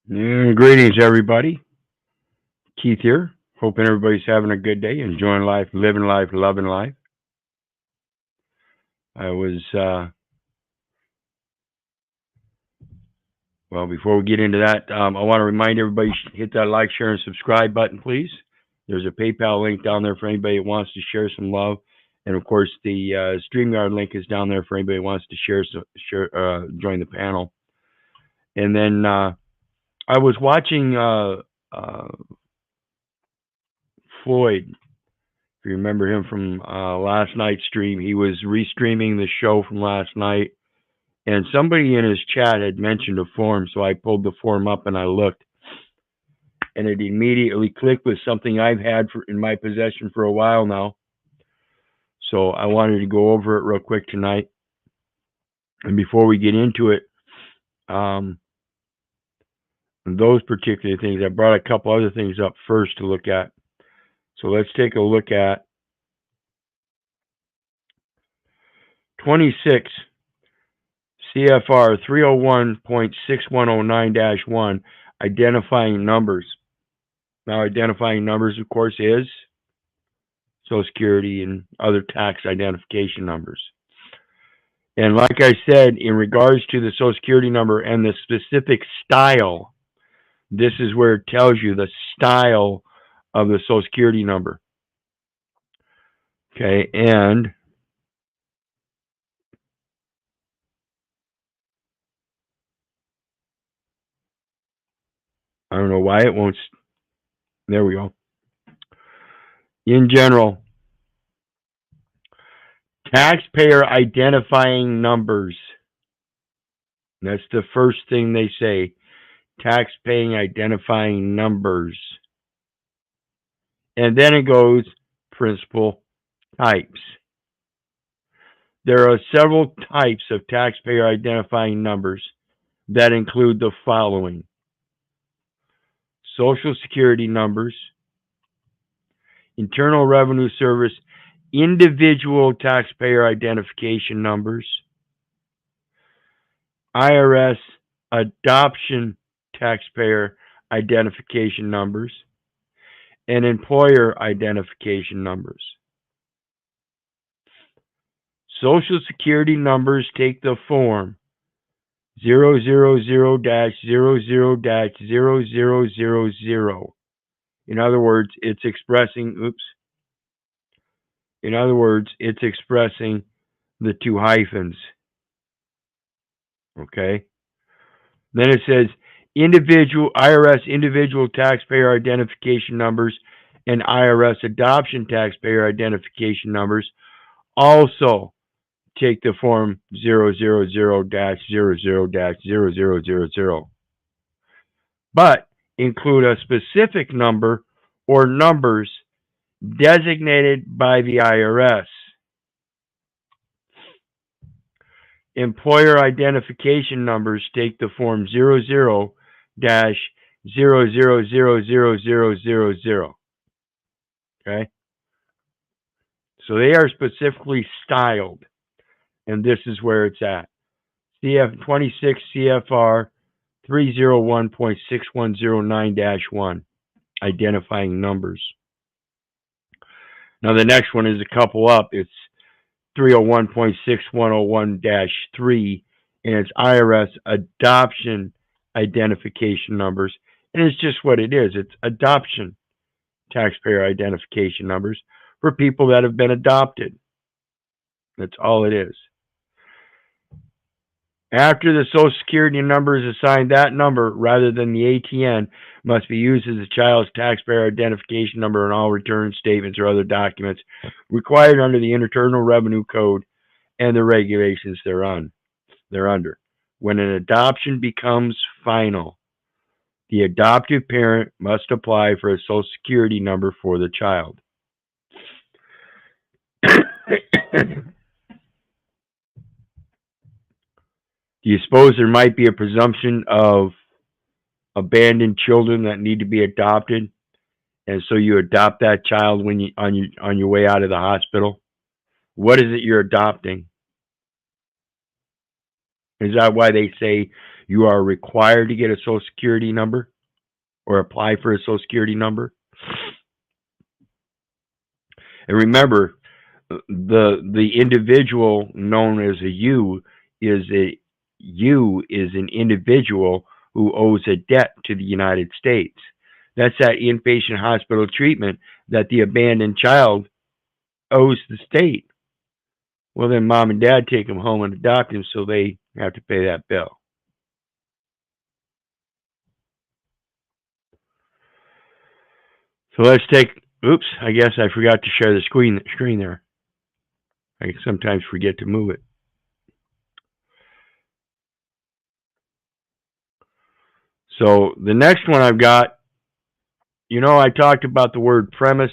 Greetings, everybody. Keith here. Hoping everybody's having a good day, enjoying life, living life, loving life. I was, before we get into that, I want to remind everybody, hit that like, share, and subscribe button, please. There's a PayPal link down there for anybody that wants to share some love. And of course, the StreamYard link is down there for anybody who wants to join the panel. And then I was watching Floyd. If you remember him from last night's stream, he was restreaming the show from last night, and somebody in his chat had mentioned a form, so I pulled the form up and I looked, and it immediately clicked with something I've had in my possession for a while now. So I wanted to go over it real quick tonight. And before we get into it, those particular things, I brought a couple other things up first to look at. So let's take a look at 26 CFR 301.6109-1, identifying numbers. Now, identifying numbers, of course, is Social Security and other tax identification numbers. And like I said, in regards to the Social Security number and the specific style, this is where it tells you the style of the Social Security number. Okay, and I don't know why it won't. There we go. In general, taxpayer identifying numbers. That's the first thing they say. Taxpaying identifying numbers. And then it goes principal types. There are several types of taxpayer identifying numbers that include the following: Social Security numbers, Internal Revenue Service individual taxpayer identification numbers, IRS adoption taxpayer identification numbers, and employer identification numbers. Social Security numbers take the form 000-00-0000. In other words, it's expressing, the two hyphens. Okay? Then it says IRS individual taxpayer identification numbers and IRS adoption taxpayer identification numbers also take the form 000-00-0000, but include a specific number or numbers designated by the IRS. Employer identification numbers take the form 00-000000. Okay? So they are specifically styled, and this is where it's at. 26 CFR 301.6109-1, identifying numbers. Now the next one is a couple up. It's 301.6101-3, and it's IRS adoption identification numbers. And it's just what it is. It's adoption taxpayer identification numbers for people that have been adopted. That's all it is. After the Social Security number is assigned, that number, rather than the ATN, must be used as the child's taxpayer identification number in all return statements or other documents required under the Internal Revenue Code and the regulations thereunder. When an adoption becomes final, the adoptive parent must apply for a Social Security number for the child. Do you suppose there might be a presumption of abandoned children that need to be adopted, and so you adopt that child when on your way out of the hospital? What is it you're adopting? Is that why they say You are required to get a Social Security number or apply for a Social Security number. And remember, the individual known as a you is an individual who owes a debt to the United States. That's that inpatient hospital treatment that the abandoned child owes the state. Well, then mom and dad take him home and adopt him, so they have to pay that bill. So let's take. Oops, I guess I forgot to share the screen there. I sometimes forget to move it. So the next one I've got, I talked about the word premise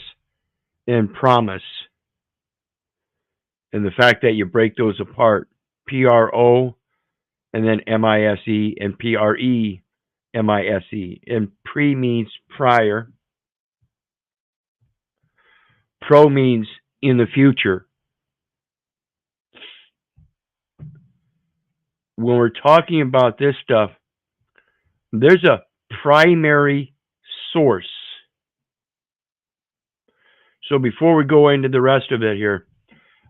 and promise and the fact that you break those apart. PRO and then MISE and PREMISE. And pre means prior. Pro means in the future. When we're talking about this stuff, there's a primary source. So before we go into the rest of it here,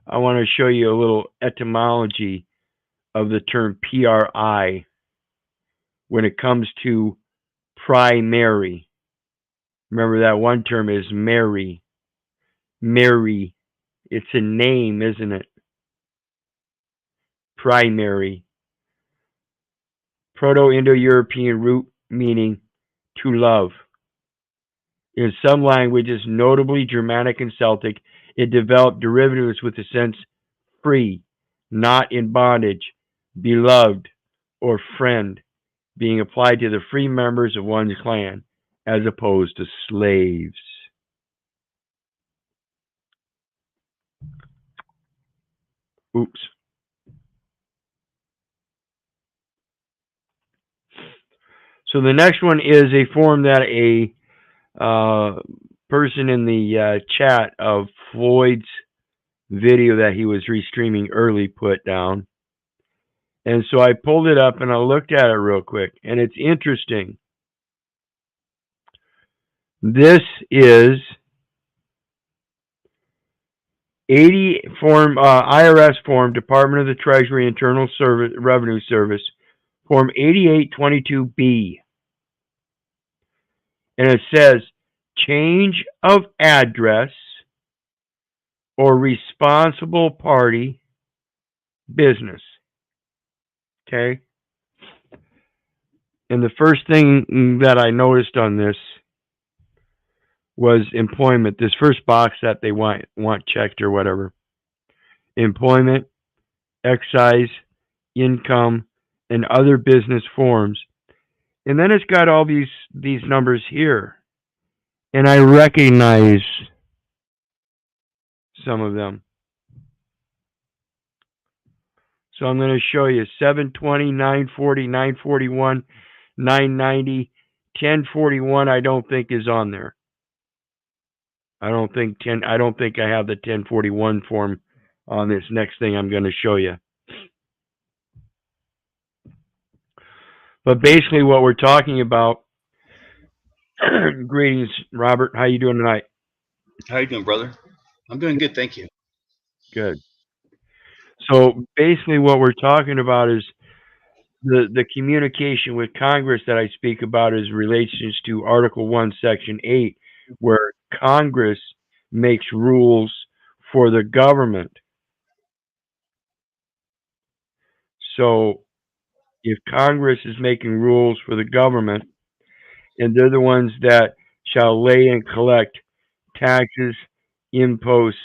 I want to show you a little etymology of the term PRI when it comes to primary. Remember that one term is Mary. Mary. It's a name, isn't it? Primary. Proto-Indo-European root meaning to love. In some languages, notably Germanic and Celtic, it developed derivatives with the sense free, not in bondage, beloved, or friend, being applied to the free members of one's clan, as opposed to slaves. Oops. So the next one is a form that a person in the chat of Floyd's video that he was restreaming early put down. And so I pulled it up and I looked at it real quick, and it's interesting. This is 80 form IRS form, Department of the Treasury Internal Revenue Service, form 8822B. And it says change of address or responsible party business. Okay? And the first thing that I noticed on this was employment. This first box that they want checked or whatever. Employment, excise, income, and other business forms. And then it's got all these numbers here. And I recognize some of them. So I'm going to show you 720, 940, 941, 990, 1041 I don't think is on there. I don't think I have the 1041 form on this next thing I'm going to show you. But basically what we're talking about, greetings, Robert. How you doing tonight? How you doing, brother? I'm doing good, thank you. Good. So basically what we're talking about is the communication with Congress that I speak about is relations to Article 1, Section 8, where Congress makes rules for the government. So if Congress is making rules for the government, and they're the ones that shall lay and collect taxes, imposts,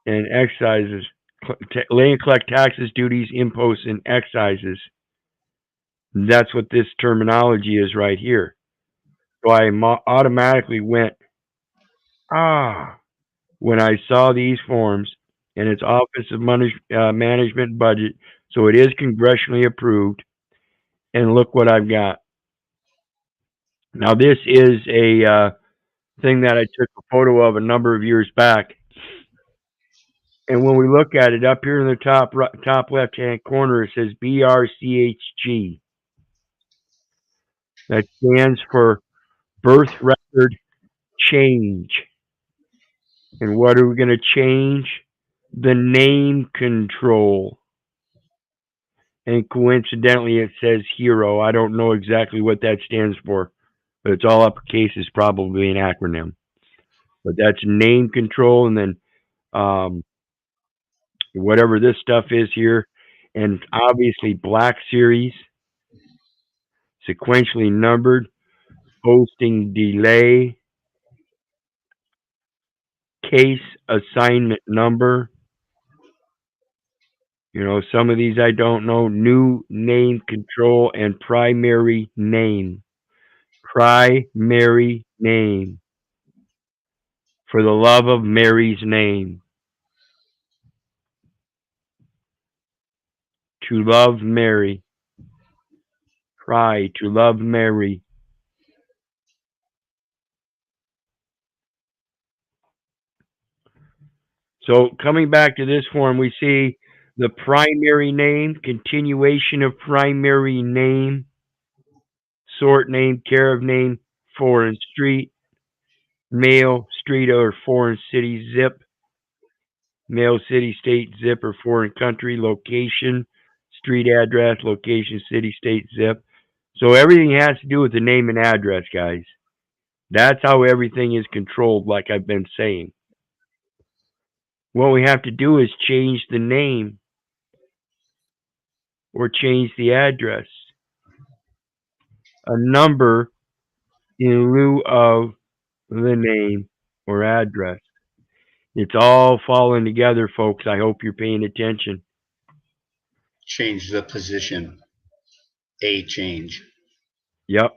and excises, lay and collect taxes, duties, imposts, and excises. That's what this terminology is right here. So I automatically went, when I saw these forms, and it's Office of Management Budget, so it is congressionally approved, and look what I've got. Now this is a thing that I took a photo of a number of years back, and when we look at it up here in the top left hand corner, it says BRCHG. That stands for birth record change. And what are we going to change? The name control. And coincidentally, it says HERO. I don't know exactly what that stands for, but it's all uppercase. Is probably an acronym. But that's name control, and then whatever this stuff is here, and obviously Black Series, sequentially numbered, posting delay, case assignment number. Some of these I don't know. New name control and primary name. Primary name. For the love of Mary's name. To love Mary. Try to love Mary. So coming back to this form, we see the primary name, continuation of primary name, sort name, care of name, foreign street, mail, street or foreign city zip, mail, city, state, zip or foreign country, location, street address, location, city, state, zip. So everything has to do with the name and address, guys. That's how everything is controlled, like I've been saying. What we have to do is change the name or change the address. A number in lieu of the name or address. It's all falling together, folks. I hope you're paying attention. Change the position. A change. Yep.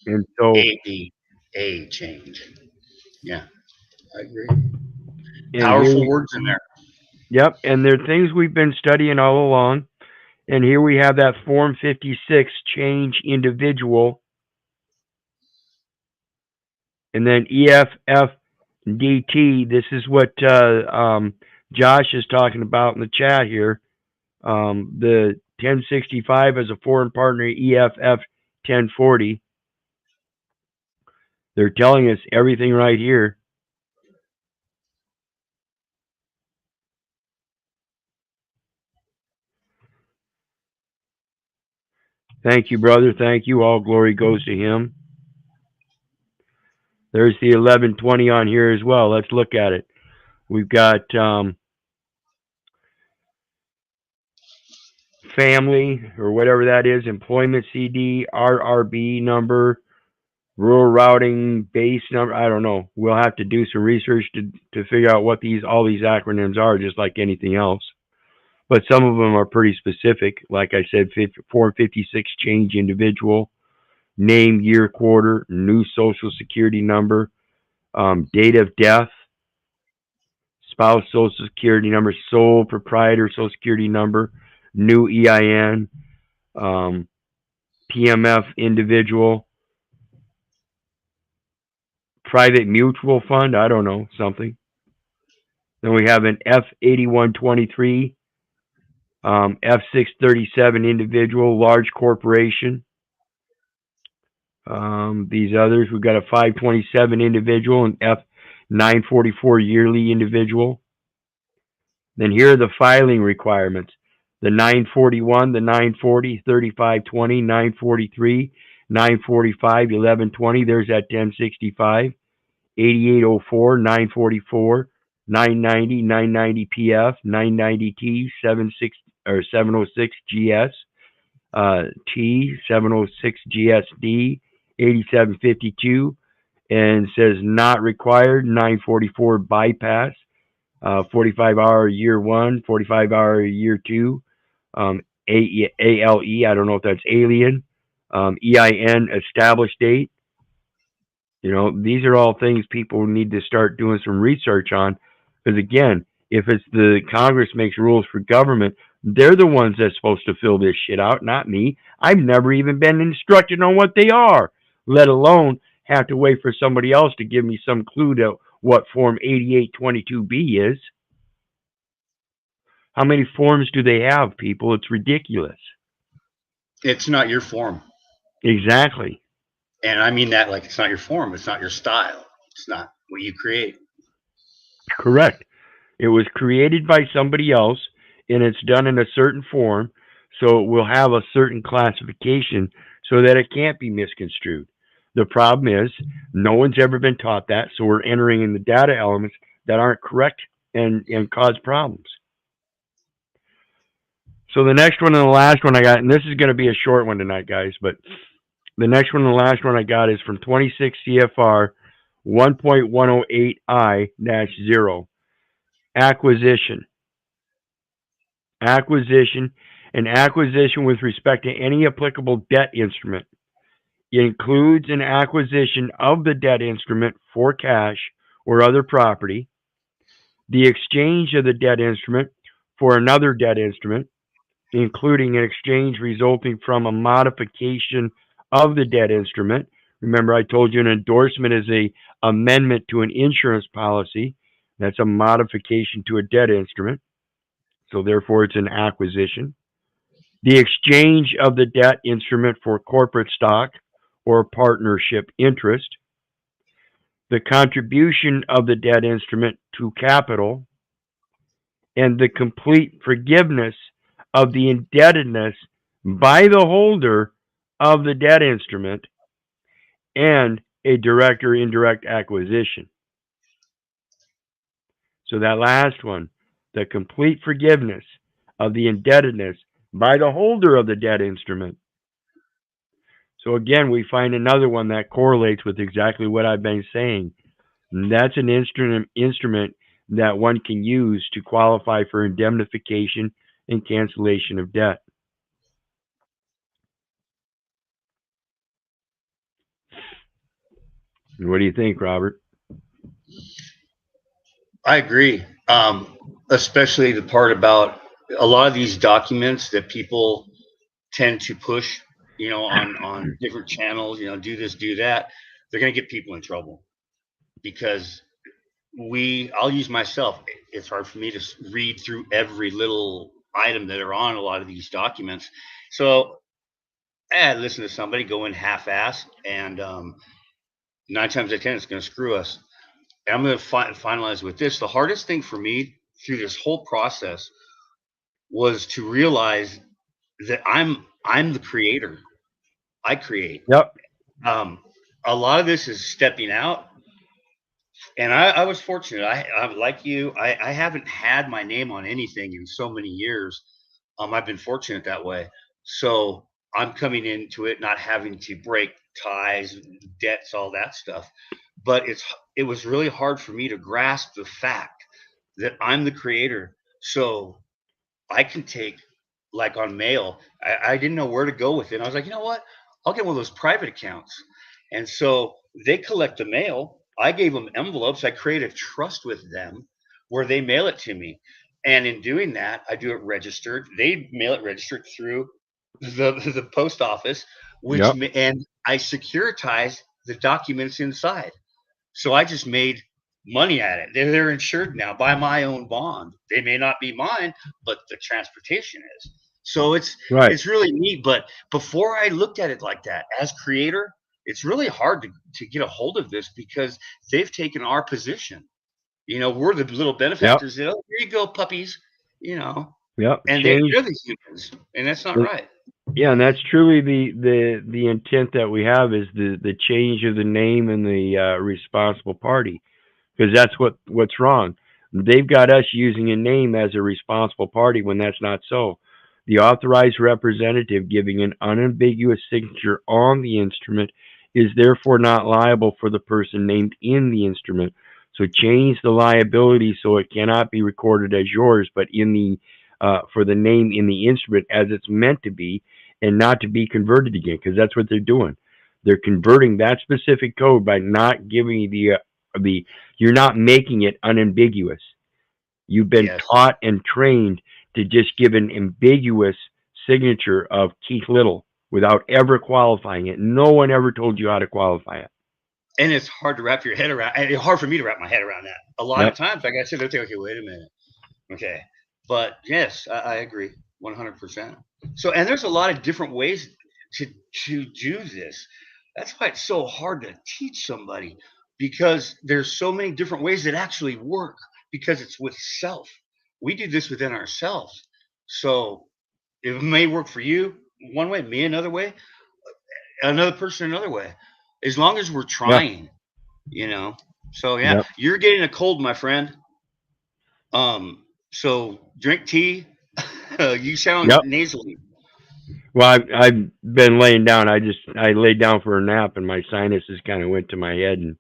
And so A change. Yeah, I agree. and Powerful words in there. yep, and they're things we've been studying all along. And here we have that Form 56, change individual. And then EFFDT, this is what Josh is talking about in the chat here. The 1065 as a foreign partner, EFF 1040. They're telling us everything right here. Thank you, brother. Thank you. All glory goes to him. There's the 1120 on here as well. Let's look at it. We've got family or whatever that is, employment CD, RRB number, rural routing base number. I don't know. We'll have to do some research to figure out what all these acronyms are, just like anything else. But some of them are pretty specific. Like I said, Form 56 change individual, name, year, quarter, new social security number, date of death, spouse social security number, sole proprietor social security number, new EIN, PMF individual, private mutual fund, I don't know, something. Then we have an F8123, F637 individual, large corporation. These others, we've got a 527 individual and F944 yearly individual. Then here are the filing requirements. The 941, the 940, 3520, 943, 945, 1120. There's that 1065, 8804, 944, 990, 990 PF, 990 T, 706 GS, T, 706 GSD, 8752, and says not required, 944 bypass, 45-hour year one, 45-hour year two, ALE, I don't know if that's alien, EIN established date. These are all things people need to start doing some research on. Because again, if it's the Congress makes rules for government, they're the ones that's supposed to fill this shit out, not me. I've never even been instructed on what they are, let alone have to wait for somebody else to give me some clue to what Form 8822B is. How many forms do they have, people? It's ridiculous. It's not your form. Exactly. And I mean that like it's not your form, it's not your style, it's not what you create. Correct. It was created by somebody else and it's done in a certain form, so it will have a certain classification so that it can't be misconstrued. The problem is no one's ever been taught that, so we're entering in the data elements that aren't correct and cause problems. So the next one and the last one I got, and this is going to be a short one tonight, guys, but the next one and the last one I got is from 26 CFR 1.108I-0. Acquisition. Acquisition. An acquisition with respect to any applicable debt instrument. It includes an acquisition of the debt instrument for cash or other property, the exchange of the debt instrument for another debt instrument, including an exchange resulting from a modification of the debt instrument. Remember, I told you an endorsement is a amendment to an insurance policy. That's a modification to a debt instrument. So therefore, it's an acquisition. The exchange of the debt instrument for corporate stock or partnership interest. The contribution of the debt instrument to capital, and the complete forgiveness of the indebtedness by the holder of the debt instrument, and a direct or indirect acquisition. So that last one, the complete forgiveness of the indebtedness by the holder of the debt instrument. So again, we find another one that correlates with exactly what I've been saying. And that's an instrument that one can use to qualify for indemnification and cancellation of debt. What do you think, Robert? I agree. Especially the part about a lot of these documents that people tend to push, on different channels, do this, do that. They're going to get people in trouble because I'll use myself. It's hard for me to read through every little item that are on a lot of these documents. So I listen to somebody go in half-ass, and 9 times out of 10, it's going to screw us. And I'm going to finalize with this. The hardest thing for me through this whole process was to realize that I'm the creator. I create. Yep. Um, a lot of this is stepping out, and I was fortunate. I like you. I haven't had my name on anything in so many years. I've been fortunate that way. So I'm coming into it not having to break ties, debts, all that stuff. But it was really hard for me to grasp the fact that I'm the creator. So I can take, like on mail, I didn't know where to go with it. I was like, you know what? I'll get one of those private accounts. And so they collect the mail. I gave them envelopes. I created a trust with them where they mail it to me. And in doing that, I do it registered. They mail it registered through the post office, Yep. and I securitize the documents inside. So I just made money at it. They're insured now by my own bond. They may not be mine, but the transportation is. So Right. it's really neat. But before I looked at it like that, as creator, it's really hard to get a hold of this because they've taken our position. We're the little Yep. benefactors. Oh, here you go, puppies. Yep. And Change. they're the humans, and that's not right. Yeah, and that's truly the intent that we have is the change of the name and the responsible party, because that's what's wrong. They've got us using a name as a responsible party when that's not so. The authorized representative giving an unambiguous signature on the instrument is therefore not liable for the person named in the instrument. So change the liability so it cannot be recorded as yours, but in the for the name in the instrument as it's meant to be, and not to be converted again, because that's what they're doing. They're converting that specific code by not giving you the you're not making it unambiguous. You've been Yes. taught and trained to just give an ambiguous signature of Keith Little without ever qualifying it. No one ever told you how to qualify it. And it's hard to wrap your head around, and it's hard for me to wrap my head around that. A lot of Yep. times I got to sit there and think, okay, wait a minute. Okay. But yes, I agree 100%. So, and there's a lot of different ways to do this. That's why it's so hard to teach somebody, because there's so many different ways that actually work, because it's with self. We do this within ourselves. So it may work for you one way, me another way, another person another way, as long as we're Yep. trying, you know. So yeah, Yep. you're getting a cold, my friend. So drink tea. You sound Yep. nasally. Well, I've been laying down. I laid down for a nap, and my sinuses kind of went to my head, and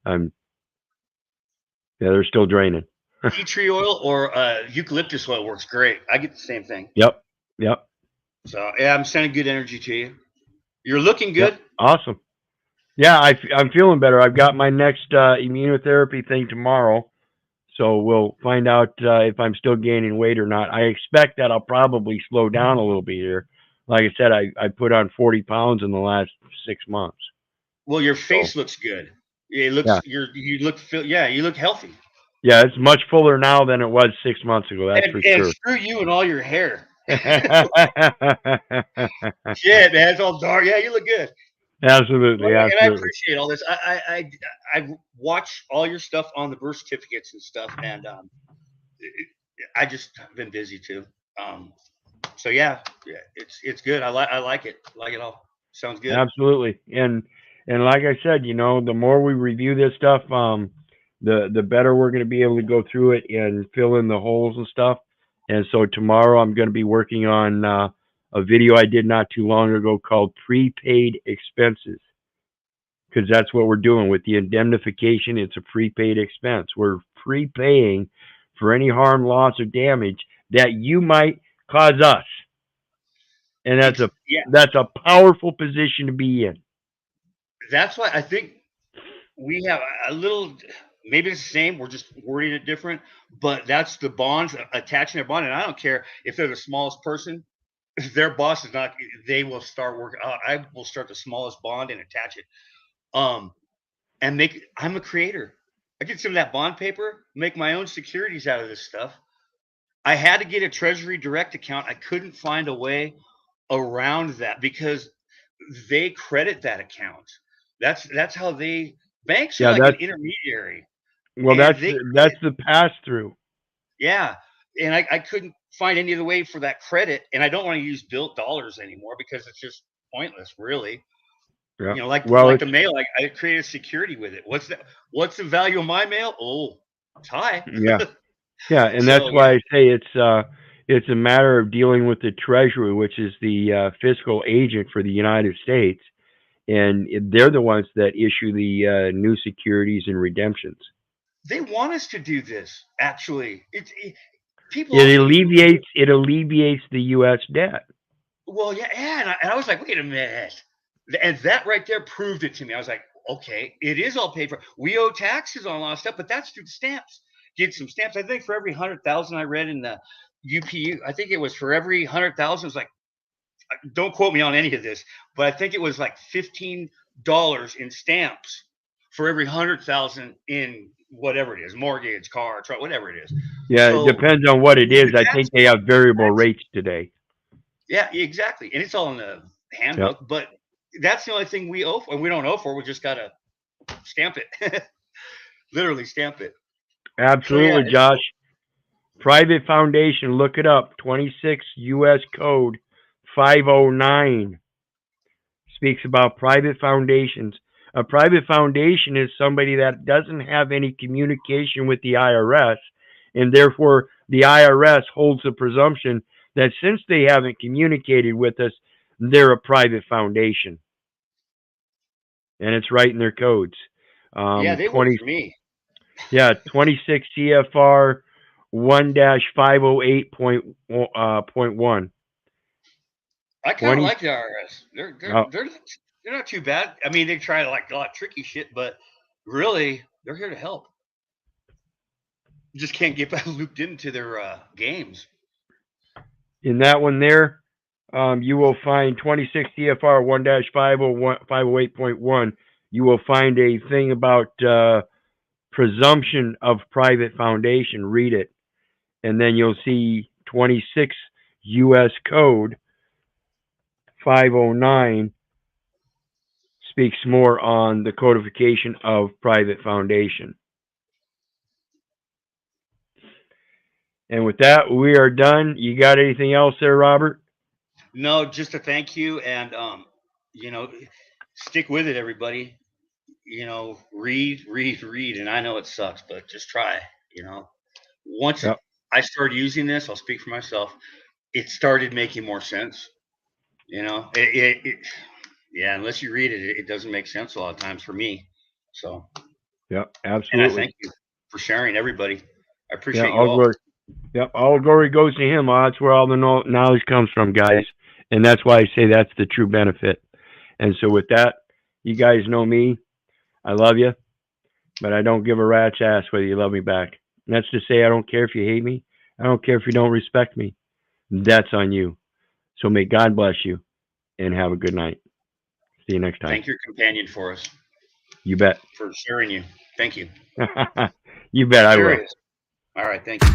I'm yeah, they're still draining. Tea tree oil or eucalyptus oil works great. I get the same thing. Yep. Yep. So yeah, I'm sending good energy to you. You're looking Yep. good. Awesome. Yeah, I'm feeling better. I've got my next immunotherapy thing tomorrow, so we'll find out if I'm still gaining weight or not. I expect that I'll probably slow down a little bit here. Like I said, I put on 40 pounds in the last 6 months. Well, your So face looks good. It yeah, looks you look yeah, you look healthy. yeah, it's much fuller now than it was 6 months ago. That's for And sure. screw you and all your hair. Shit, man, it's all dark. Yeah, you look good. Absolutely, And I absolutely. appreciate all this. I watch all your stuff on the birth certificates and stuff, and I just have been busy too. Um, so yeah, it's good. I like it. Like it all. Sounds good. Absolutely. And like I said, the more we review this stuff, the better we're going to be able to go through it and fill in the holes and stuff. And so tomorrow I'm going to be working on a video I did not too long ago called prepaid expenses, because that's what we're doing with the indemnification. It's a prepaid expense. We're prepaying for any harm, loss, or damage that you might cause us, and Yeah, that's a powerful position to be in. that's why I think we have a little. Maybe it's the same. We're just wording it different, but that's the bonds attaching their bond. And I don't care if they're the smallest person. If their boss is not, they will start working. I will start the smallest bond and attach it. Um, and make. I'm a creator. I get some of that bond paper, make my own securities out of this stuff. I had to get a Treasury Direct account. I couldn't find a way around that because they credit that account. That's how they banks are Yeah, like an intermediary, well, and that's they that's credit. the pass through. Yeah, and I couldn't find any other way for that credit, and I don't want to use built dollars anymore because it's just pointless, really. Yeah. Well, Like it's the mail, I created security with it. What's that? What's the value of my mail? Oh, it's high. yeah, yeah, and that's So why I say it's a matter of dealing with the Treasury, which is the fiscal agent for the United States, and they're the ones that issue the new securities and redemptions. they want us to do this. Actually, people It also do. alleviates the U.S. debt. Well, yeah, and I was like, wait a minute, and that right there proved it to me. I was like, okay, it is all paid for. We owe taxes on a lot of stuff, but that's through the stamps. Get some stamps. I think for every 100,000 I read in the UPU, I think it was for every 100,000. It was like, don't quote me on any of this, but I think it was like $15 in stamps for every 100,000 in whatever it is, mortgage, car, truck, whatever it is. Yeah, it So depends on what it is. the I tax, think they have variable tax rates today. yeah, exactly. And it's all in the Yep. handbook, but that's the only thing we owe for. And we don't owe for. We just got to stamp it, literally stamp it. So, yeah, Absolutely, it's Josh. cool. Private foundation, look it up. 26 U.S. Code 509 speaks about private foundations. A private foundation is somebody that doesn't have any communication with the IRS, and therefore the IRS holds the presumption that since they haven't communicated with us, they're a private foundation, and it's right in their codes. Yeah, they work 20, for me. yeah, 26 CFR 1-508 point one. I kind of 20, like the IRS. uh, They're not too bad. I mean, they try to like a lot of tricky shit, but really, they're here to help. You just can't get looped into their games. in that one there, you will find 26 CFR 1-508.1. You will find a thing about presumption of private foundation. Read it. And then you'll see 26 U.S. Code 509 speaks more on the codification of private foundation. And with that, we are done. You got anything else there, Robert? No, just a thank you, and you know, stick with it, everybody. You know, read, and I know it sucks, but just try. You know, once Yep. I started using this, I'll speak for myself. It started making more sense. You know, yeah. Unless you read it, it doesn't make sense a lot of times for me. So, Yep, and I absolutely. thank you for sharing, everybody. I Yeah, appreciate you all all. glory. Yep, all glory goes to him. That's where all the knowledge comes from, guys. And that's why I say that's the true benefit. And so with that, you guys know me. I love you, but I don't give a rat's ass whether you love me back. And that's to say I don't care if you hate me. I don't care if you don't respect me. That's on you. So may God bless you and have a good night. See you next time. Thank your companion for us. You bet. For sharing you. Thank you. You bet I will. Serious. All right. Thank you.